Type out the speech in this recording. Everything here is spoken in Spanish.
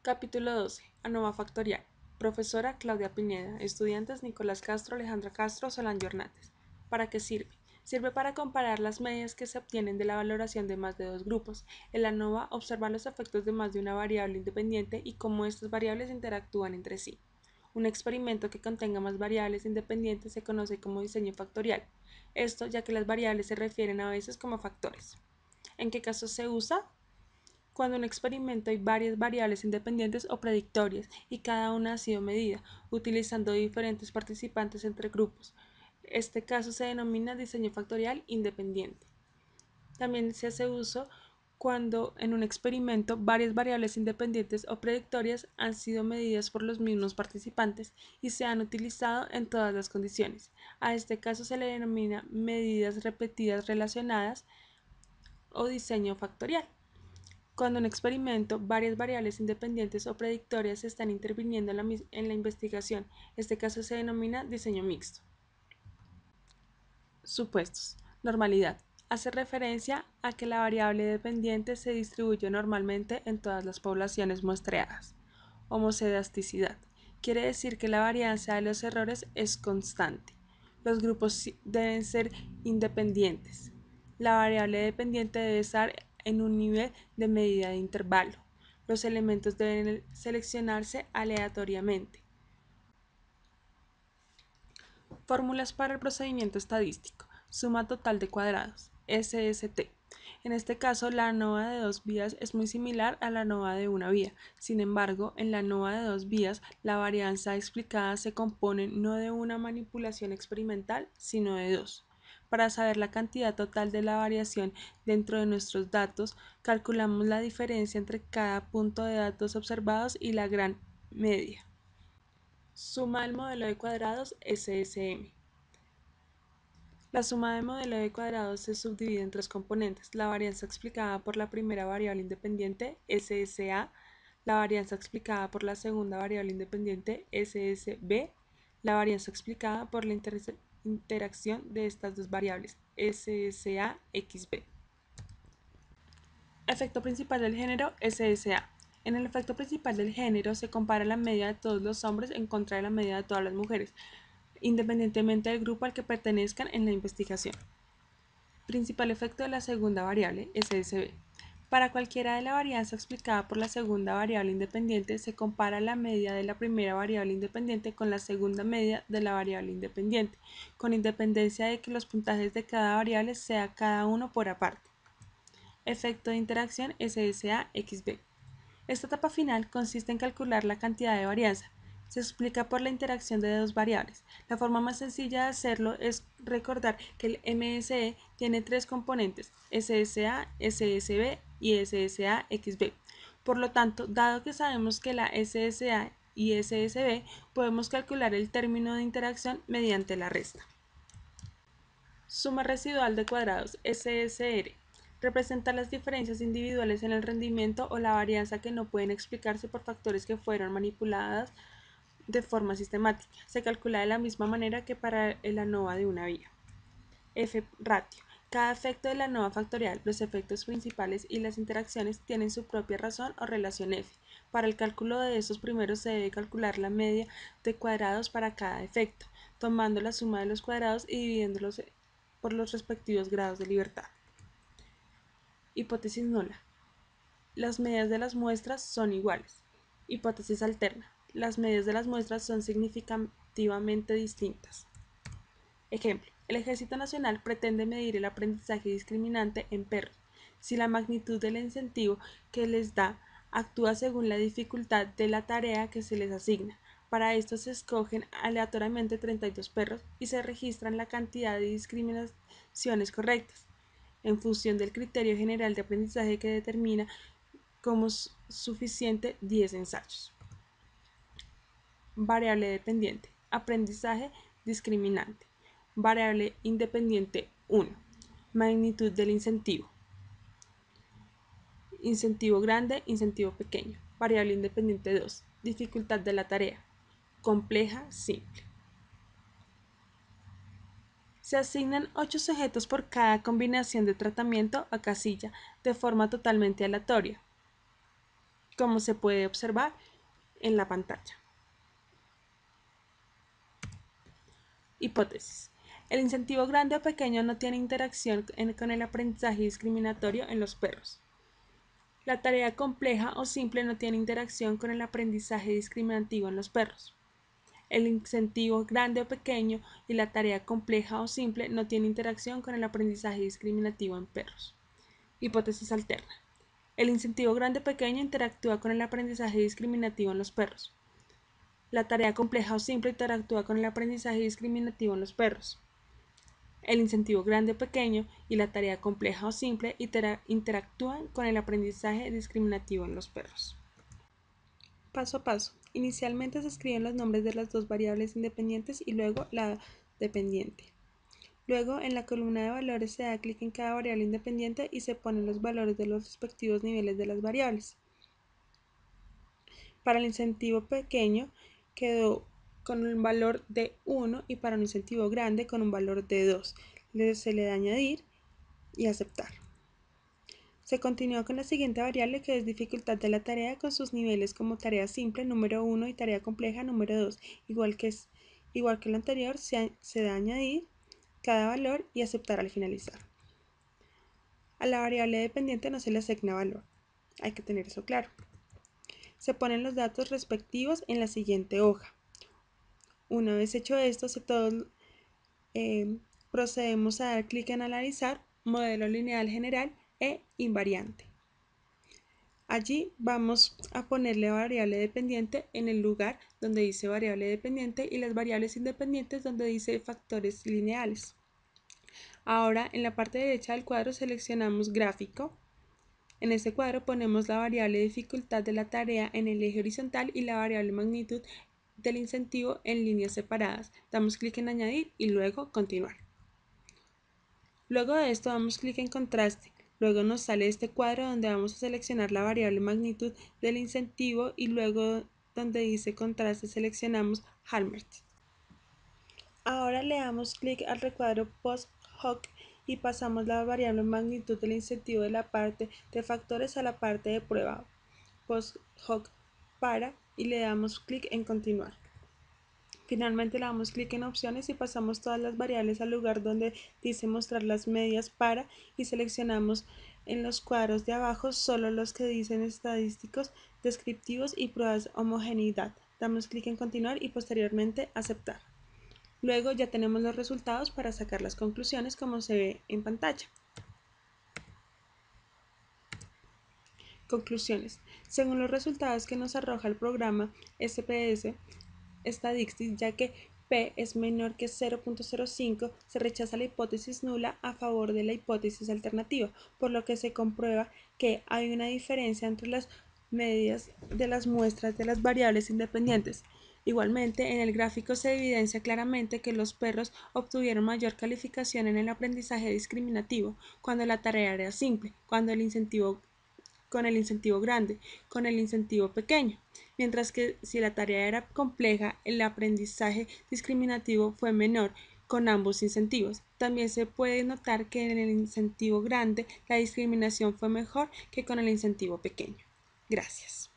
Capítulo 12. ANOVA factorial. Profesora Claudia Pineda. Estudiantes Nicolás Castro, Alejandra Castro, Solange Hernández. ¿Para qué sirve? Sirve para comparar las medias que se obtienen de la valoración de más de dos grupos. En la ANOVA, observar los efectos de más de una variable independiente y cómo estas variables interactúan entre sí. Un experimento que contenga más variables independientes se conoce como diseño factorial. Esto ya que las variables se refieren a veces como factores. ¿En qué casos se usa? Cuando en un experimento hay varias variables independientes o predictorias y cada una ha sido medida, utilizando diferentes participantes entre grupos. Este caso se denomina diseño factorial independiente. También se hace uso cuando en un experimento varias variables independientes o predictorias han sido medidas por los mismos participantes y se han utilizado en todas las condiciones. A este caso se le denomina medidas repetidas relacionadas o diseño factorial. Cuando en un experimento varias variables independientes o predictorias están interviniendo en la investigación, este caso se denomina diseño mixto. Supuestos. Normalidad. Hace referencia a que la variable dependiente se distribuye normalmente en todas las poblaciones muestreadas. Homocedasticidad. Quiere decir que la varianza de los errores es constante. Los grupos deben ser independientes. La variable dependiente debe estar en un nivel de medida de intervalo. Los elementos deben seleccionarse aleatoriamente. Fórmulas para el procedimiento estadístico. Suma total de cuadrados. SST. En este caso, la ANOVA de dos vías es muy similar a la ANOVA de una vía. Sin embargo, en la ANOVA de dos vías, la varianza explicada se compone no de una manipulación experimental, sino de dos. Para saber la cantidad total de la variación dentro de nuestros datos, calculamos la diferencia entre cada punto de datos observados y la gran media. Suma del modelo de cuadrados SSM. La suma del modelo de cuadrados se subdivide en tres componentes: la varianza explicada por la primera variable independiente SSA, la varianza explicada por la segunda variable independiente SSB, la varianza explicada por la interacción de estas dos variables SSA-XB. Efecto principal del género SSA. En el efecto principal del género se compara la media de todos los hombres en contra de la media de todas las mujeres, independientemente del grupo al que pertenezcan en la investigación. Principal efecto de la segunda variable, SSB. Para cualquiera de la varianza explicada por la segunda variable independiente, se compara la media de la primera variable independiente con la segunda media de la variable independiente, con independencia de que los puntajes de cada variable sea cada uno por aparte. Efecto de interacción SSA-XB. Esta etapa final consiste en calcular la cantidad de varianza. Se explica por la interacción de dos variables. La forma más sencilla de hacerlo es recordar que el MSE tiene tres componentes: SSA, SSB y SSA-XB. Por lo tanto, dado que sabemos que la SSA y SSB, podemos calcular el término de interacción mediante la resta. Suma residual de cuadrados, SSR. Representa las diferencias individuales en el rendimiento o la varianza que no pueden explicarse por factores que fueron manipuladas de forma sistemática. Se calcula de la misma manera que para el ANOVA de una vía. F ratio. Cada efecto de la ANOVA factorial, los efectos principales y las interacciones tienen su propia razón o relación F. Para el cálculo de estos primeros se debe calcular la media de cuadrados para cada efecto, tomando la suma de los cuadrados y dividiéndolos por los respectivos grados de libertad. Hipótesis nula. Las medidas de las muestras son iguales. Hipótesis alterna. Las medidas de las muestras son significativamente distintas. Ejemplo: el Ejército Nacional pretende medir el aprendizaje discriminante en perros. Si la magnitud del incentivo que les da actúa según la dificultad de la tarea que se les asigna. Para esto se escogen aleatoriamente 32 perros y se registran la cantidad de discriminaciones correctas, en función del criterio general de aprendizaje que determina como suficiente 10 ensayos. Variable dependiente. Aprendizaje discriminante. Variable independiente 1. Magnitud del incentivo. Incentivo grande, incentivo pequeño. Variable independiente 2. Dificultad de la tarea. Compleja, simple. Se asignan 8 sujetos por cada combinación de tratamiento a casilla, de forma totalmente aleatoria. como se puede observar en la pantalla. Hipótesis. El incentivo grande o pequeño no tiene interacción con el aprendizaje discriminatorio en los perros. La tarea compleja o simple no tiene interacción con el aprendizaje discriminativo en los perros. El incentivo grande o pequeño y la tarea compleja o simple no tiene interacción con el aprendizaje discriminativo en perros. Hipótesis alterna. El incentivo grande o pequeño interactúa con el aprendizaje discriminativo en los perros. La tarea compleja o simple interactúa con el aprendizaje discriminativo en los perros. El incentivo grande o pequeño y la tarea compleja o simple interactúan con el aprendizaje discriminativo en los perros. Paso a paso. Inicialmente se escriben los nombres de las dos variables independientes y luego la dependiente. Luego, en la columna de valores se da clic en cada variable independiente y se ponen los valores de los respectivos niveles de las variables. Para el incentivo pequeño quedó con un valor de 1 y para un incentivo grande con un valor de 2. Se le da añadir y aceptar. Se continúa con la siguiente variable, que es dificultad de la tarea, con sus niveles como tarea simple número 1 y tarea compleja número 2. Igual que el anterior, se da añadir cada valor y aceptar al finalizar. A la variable dependiente no se le asigna valor. Hay que tener eso claro. Se ponen los datos respectivos en la siguiente hoja. Una vez hecho esto, procedemos a dar clic en analizar modelo lineal general e invariante. Allí vamos a ponerle variable dependiente en el lugar donde dice variable dependiente y las variables independientes donde dice factores lineales. Ahora en la parte derecha del cuadro seleccionamos gráfico. En este cuadro ponemos la variable dificultad de la tarea en el eje horizontal y la variable magnitud del incentivo en líneas separadas. Damos clic en añadir y luego continuar. Luego de esto damos clic en contraste. Luego nos sale este cuadro donde vamos a seleccionar la variable magnitud del incentivo y luego donde dice contraste seleccionamos Halmert. Ahora le damos clic al recuadro post hoc y pasamos la variable magnitud del incentivo de la parte de factores a la parte de prueba post hoc para y le damos clic en continuar. Finalmente le damos clic en opciones y pasamos todas las variables al lugar donde dice mostrar las medias para y seleccionamos en los cuadros de abajo solo los que dicen estadísticos, descriptivos y pruebas de homogeneidad. Damos clic en continuar y posteriormente aceptar. Luego ya tenemos los resultados para sacar las conclusiones como se ve en pantalla. Conclusiones. Según los resultados que nos arroja el programa SPS Statistics, ya que P es menor que 0.05, se rechaza la hipótesis nula a favor de la hipótesis alternativa, por lo que se comprueba que hay una diferencia entre las medidas de las muestras de las variables independientes. Igualmente, en el gráfico se evidencia claramente que los perros obtuvieron mayor calificación en el aprendizaje discriminativo cuando la tarea era simple, con el incentivo grande, con el incentivo pequeño, mientras que si la tarea era compleja, el aprendizaje discriminativo fue menor con ambos incentivos. También se puede notar que en el incentivo grande la discriminación fue mejor que con el incentivo pequeño. Gracias.